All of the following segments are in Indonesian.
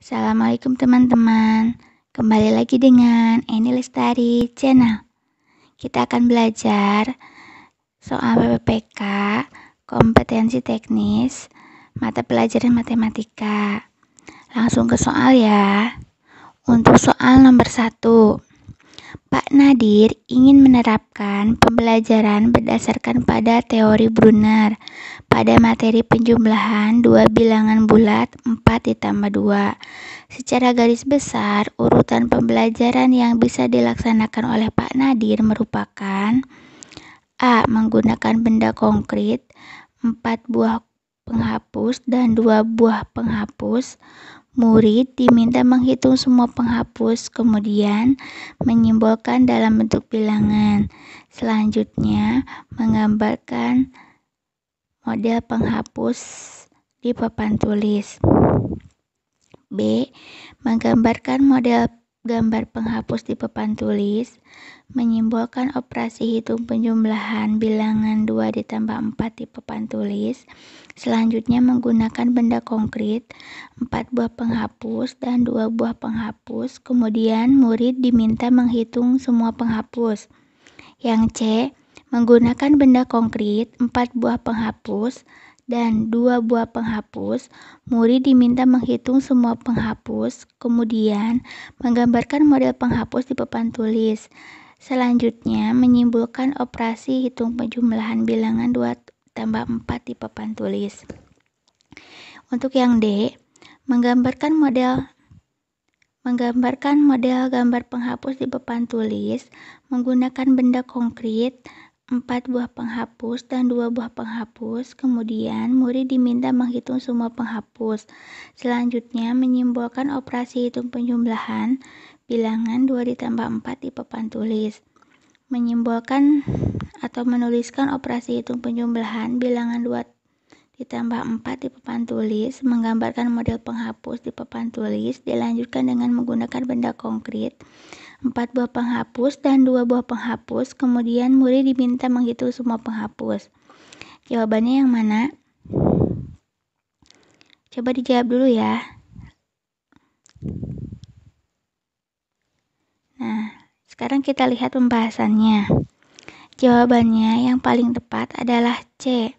Assalamualaikum teman-teman. Kembali lagi dengan Eni Lestari Channel. Kita akan belajar soal PPK, kompetensi teknis, mata pelajaran matematika. Langsung ke soal ya. Untuk soal nomor 1, Pak Nadir ingin menerapkan pembelajaran berdasarkan pada teori Brunner pada materi penjumlahan 2 bilangan bulat 4 ditambah 2. Secara garis besar, urutan pembelajaran yang bisa dilaksanakan oleh Pak Nadir merupakan A. Menggunakan benda konkret 4 buah penghapus dan 2 buah penghapus. Murid diminta menghitung semua penghapus, kemudian menyimbolkan dalam bentuk bilangan. Selanjutnya, menggambarkan model penghapus di papan tulis. B. Menggambarkan model gambar penghapus di papan tulis. Menyimbolkan operasi hitung penjumlahan bilangan 2 ditambah 4 di papan tulis. Selanjutnya menggunakan benda konkret 4 buah penghapus dan 2 buah penghapus. Kemudian murid diminta menghitung semua penghapus. Yang C. Menggunakan benda konkret 4 buah penghapus dan 2 buah penghapus, murid diminta menghitung semua penghapus, kemudian menggambarkan model penghapus di papan tulis. Selanjutnya, menyimpulkan operasi hitung penjumlahan bilangan 2 tambah 4 di papan tulis. Untuk yang D, menggambarkan model gambar penghapus di papan tulis menggunakan benda konkret 4 buah penghapus dan 2 buah penghapus, kemudian murid diminta menghitung semua penghapus. Selanjutnya, menyimbolkan operasi hitung penjumlahan bilangan 2 ditambah 4 di papan tulis. Menyimbolkan atau menuliskan operasi hitung penjumlahan bilangan 2 ditambah 4 di papan tulis, menggambarkan model penghapus di papan tulis, dilanjutkan dengan menggunakan benda konkret 4 buah penghapus dan 2 buah penghapus, kemudian murid diminta menghitung semua penghapus. Jawabannya yang mana? Coba dijawab dulu ya. Nah, sekarang kita lihat pembahasannya. Jawabannya yang paling tepat adalah C.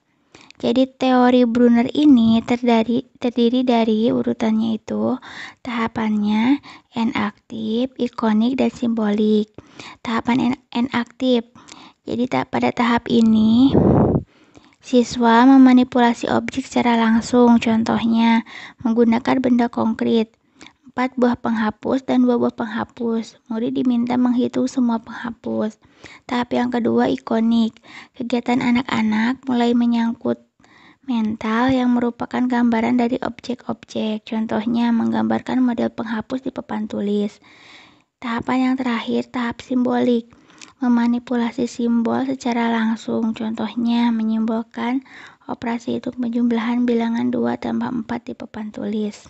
Jadi teori Brunner ini terdiri dari urutannya itu tahapannya N aktif, ikonik, dan simbolik. Tahapan N aktif. Jadi pada tahap ini siswa memanipulasi objek secara langsung, contohnya menggunakan benda konkret 4 buah penghapus dan 2 buah penghapus. Murid diminta menghitung semua penghapus. Tahap yang kedua ikonik. Kegiatan anak-anak mulai menyangkut mental yang merupakan gambaran dari objek-objek. Contohnya menggambarkan model penghapus di papan tulis. Tahapan yang terakhir, tahap simbolik. Memanipulasi simbol secara langsung. Contohnya menyimbolkan operasi hitung penjumlahan bilangan 2 tambah 4 di papan tulis.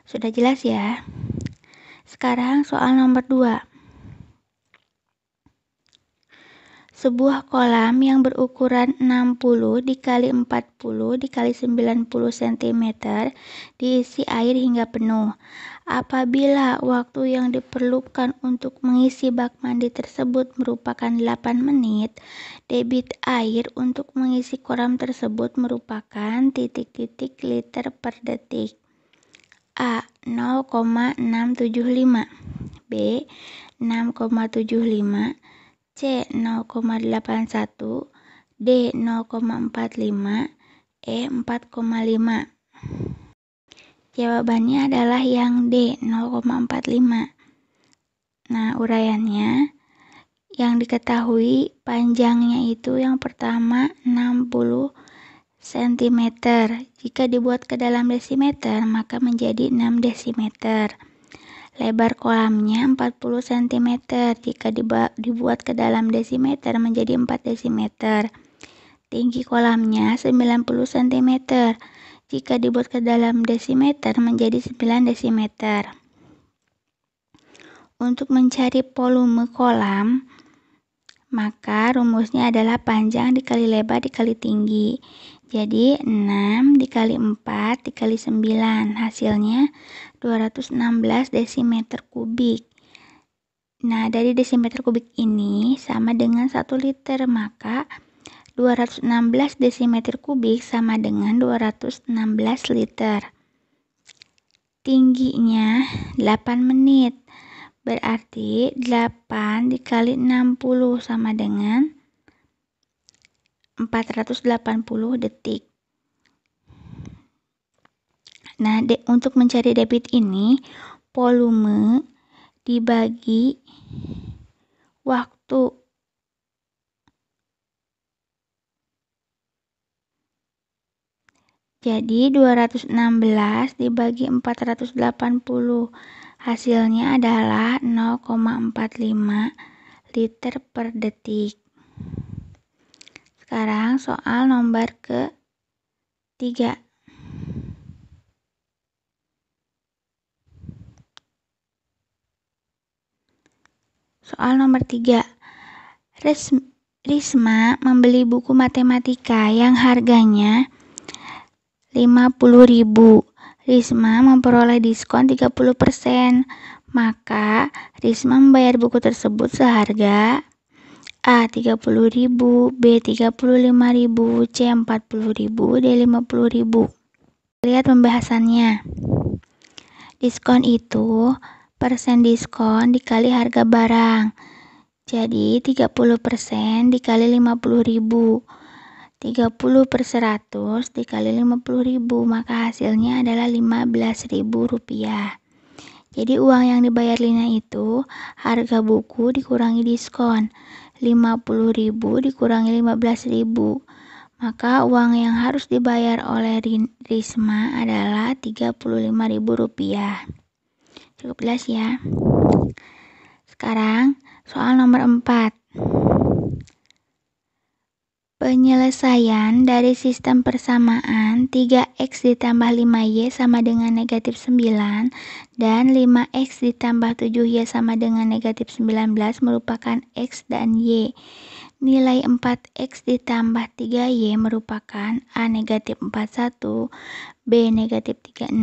Sudah jelas ya? Sekarang soal nomor 2. Sebuah kolam yang berukuran 60 dikali 40 dikali 90 cm diisi air hingga penuh. Apabila waktu yang diperlukan untuk mengisi bak mandi tersebut merupakan 8 menit, debit air untuk mengisi kolam tersebut merupakan titik-titik liter per detik. A. 0,675, B. 6,75, C. 0,81, D. 0,45, E. 4,5. Jawabannya adalah yang D. 0,45. Nah, uraiannya yang diketahui panjangnya itu yang pertama 60 cm. Jika dibuat ke dalam desimeter, maka menjadi 6 desimeter. Lebar kolamnya 40 cm. Jika dibuat ke dalam desimeter, menjadi 4 desimeter. Tinggi kolamnya 90 cm. Jika dibuat ke dalam desimeter, menjadi 9 desimeter. Untuk mencari volume kolam, maka rumusnya adalah panjang dikali lebar dikali tinggi. Jadi 6 dikali 4 dikali 9, hasilnya 216 desimeter kubik. Nah, dari desimeter kubik ini sama dengan 1 liter, maka 216 desimeter kubik sama dengan 216 liter. Tingginya 8 menit, berarti 8 dikali 60 sama dengan 480 detik. Nah, untuk mencari debit ini, volume dibagi waktu. Jadi 216 dibagi 480, hasilnya adalah 0,45 liter per detik. Sekarang soal nomor ke-3. Soal nomor 3. Risma membeli buku matematika yang harganya 50.000. Risma memperoleh diskon 30%. Maka Risma membayar buku tersebut seharga A 30.000, B 35.000, C 40.000, D 50.000. Lihat pembahasannya. Diskon itu persen diskon dikali harga barang. Jadi 30% dikali 50.000. 30 per 100 dikali 50.000, maka hasilnya adalah 15.000 rupiah. Jadi uang yang dibayar Lina itu harga buku dikurangi diskon, 50.000 dikurangi 15.000, maka uang yang harus dibayar oleh Risma adalah 35.000 rupiah. Cukup jelas ya. Sekarang soal nomor 4. Penyelesaian dari sistem persamaan 3x ditambah 5y sama dengan negatif 9 dan 5x ditambah 7y sama dengan negatif 19 merupakan x dan y. Nilai 4x ditambah 3y merupakan A negatif 41, B negatif 36,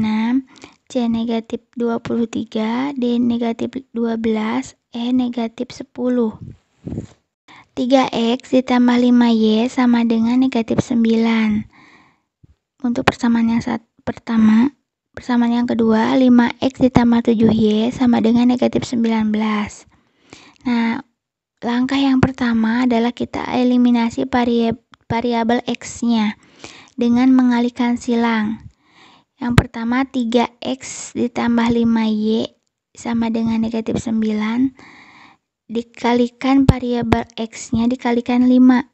C negatif 23, D negatif 12, E negatif 10. 3x ditambah 5y sama dengan negatif 9. Untuk persamaan yang pertama, persamaan yang kedua, 5x ditambah 7y sama dengan negatif 19. Nah, langkah yang pertama adalah kita eliminasi variabel x-nya dengan mengalihkan silang. Yang pertama, 3x ditambah 5y sama dengan negatif 9. Dikalikan variabel x-nya dikalikan 5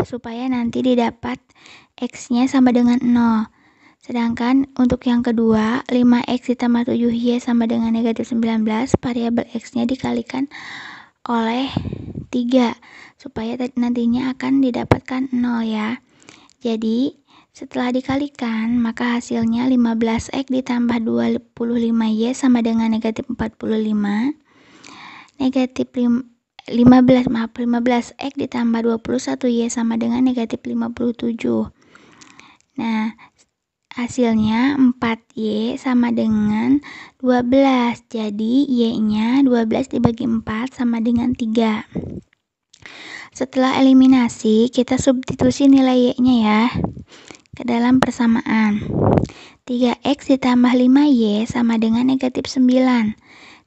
supaya nanti didapat x-nya sama dengan 0. Sedangkan untuk yang kedua, 5x ditambah 7y sama dengan negatif 19, variabel x-nya dikalikan oleh 3 supaya nantinya akan didapatkan 0 ya. Jadi setelah dikalikan, maka hasilnya 15x ditambah 25y sama dengan negatif 45. Negatif 15x ditambah 21y sama dengan negatif 57. Nah, hasilnya 4y sama dengan 12. Jadi y-nya 12 dibagi 4 sama dengan 3. Setelah eliminasi, kita substitusi nilai y-nya ya ke dalam persamaan. 3x ditambah 5y sama dengan negatif 9.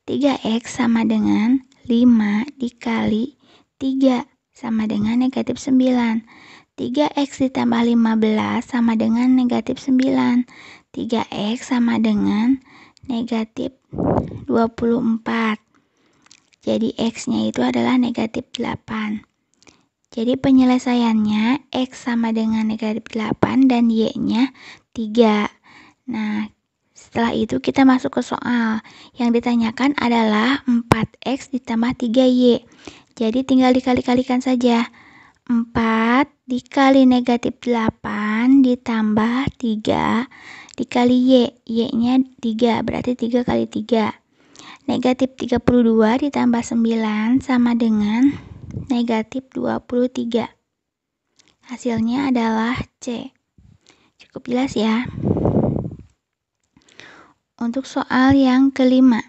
3x sama dengan 5 dikali 3 sama dengan negatif 9. 3x ditambah 15 sama dengan negatif 9. 3x sama dengan negatif 24. Jadi x-nya itu adalah negatif 8. Jadi penyelesaiannya x sama dengan negatif 8 dan y-nya 3. Nah, setelah itu kita masuk ke soal. Yang ditanyakan adalah 4x ditambah 3y. Jadi tinggal dikali-kalikan saja. 4 dikali negatif 8 ditambah 3 dikali y. Y-nya 3, berarti 3 kali 3. Negatif 32 ditambah 9 sama dengan negatif 23. Hasilnya adalah C. Cukup jelas ya. Untuk soal yang kelima.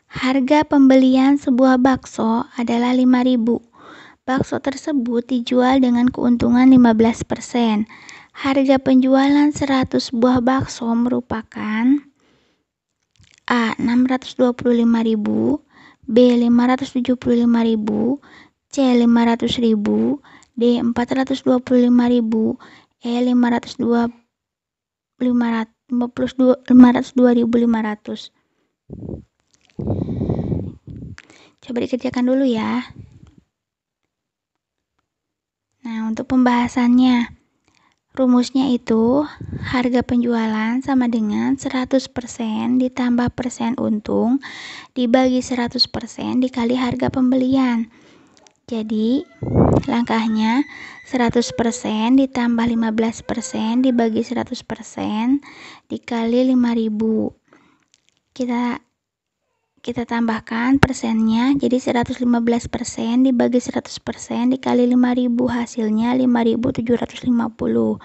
Harga pembelian sebuah bakso adalah 5.000. Bakso tersebut dijual dengan keuntungan 15%. Harga penjualan 100 buah bakso merupakan A. 625.000, B. 575.000, C. 500.000, D. 425.000, E. 502.500. Coba dikerjakan dulu ya. Nah, untuk pembahasannya, rumusnya itu harga penjualan sama dengan 100% ditambah persen untung dibagi 100% dikali harga pembelian. Jadi, langkahnya 100% ditambah 15% dibagi 100% dikali 5.000. Kita tambahkan persennya, jadi 115% dibagi 100% dikali 5.000, hasilnya 5.750.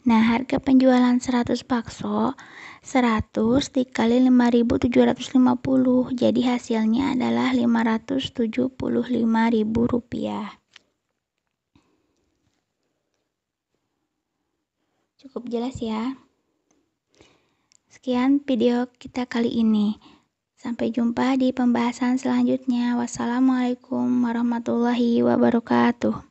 Nah, harga penjualan 100 bakso 100 dikali 5.750, jadi hasilnya adalah 575.000 rupiah. Cukup jelas ya. Sekian video kita kali ini. Sampai jumpa di pembahasan selanjutnya. Wassalamualaikum warahmatullahi wabarakatuh.